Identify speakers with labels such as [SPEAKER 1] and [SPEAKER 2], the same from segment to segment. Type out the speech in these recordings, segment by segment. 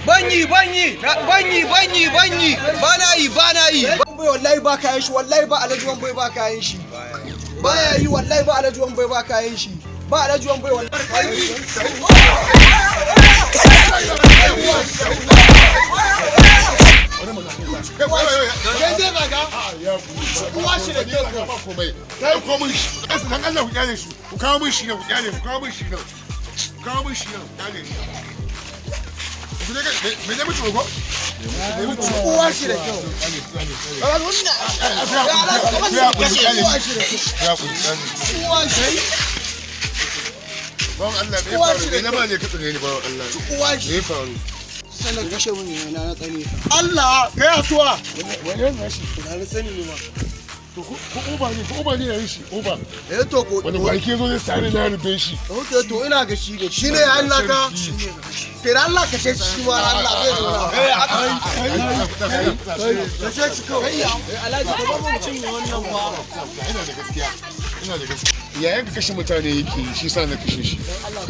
[SPEAKER 1] Banyi bana yi wallahi ba kayan shi, wallahi ba Alhaji Wambai ba kayan shi, baya yi wallahi ba Alhaji Wambai ba kayan shi, ba Alhaji Wambai wallahi uwa shi da kyau. Sanar kashe mun ne na tsane ka. Allah kai asuwa. Wani ne shi? Na sani ne ma.
[SPEAKER 2] To ko uba ne yayin shi uba.
[SPEAKER 1] To ko
[SPEAKER 2] wani ba ke zo zai sare na rufe shi.
[SPEAKER 1] To ina ga shi ne. Shine Allah ka. Kai Allah ka ce shi ma Allah zai zo. Ka ce shi kawai. Alhaji ka ba mu cinye wannan ba.
[SPEAKER 2] Ina da gaskiya. Yayin ka kashe mutane yake shi sa na kashe shi.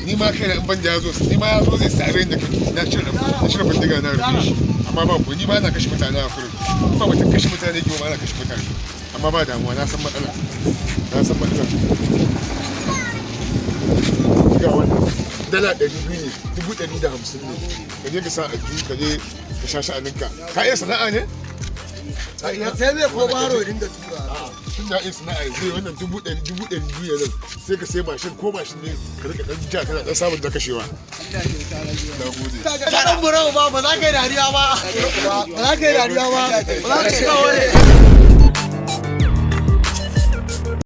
[SPEAKER 2] Ni ma kai in ban da yazo ni ma yazo zai sare ni na cire bindiga na rufe shi. Amma ba ko ni ba na kashe mutane a kurin. Ba mutum kashe mutane yake ba na kashe mutane. Amma ba damuwa na san matsala. Ga wannan dala 200 ne, 150 ne. Ka je ka sa a ka je ka sha sha'aninka. Ka iya sana'a ne?
[SPEAKER 1] Sai zai ko baro dinga tura.
[SPEAKER 2] Tun da sana'a zai wannan 200 nan sai ka sai mashin ko mashin ne ka rika dan ja kana dan samun da kashewa. Nagode.
[SPEAKER 1] Ka dan burawa ba za ka yi dariya ba. Ba za ka yi dariya ba. Ba za ka yi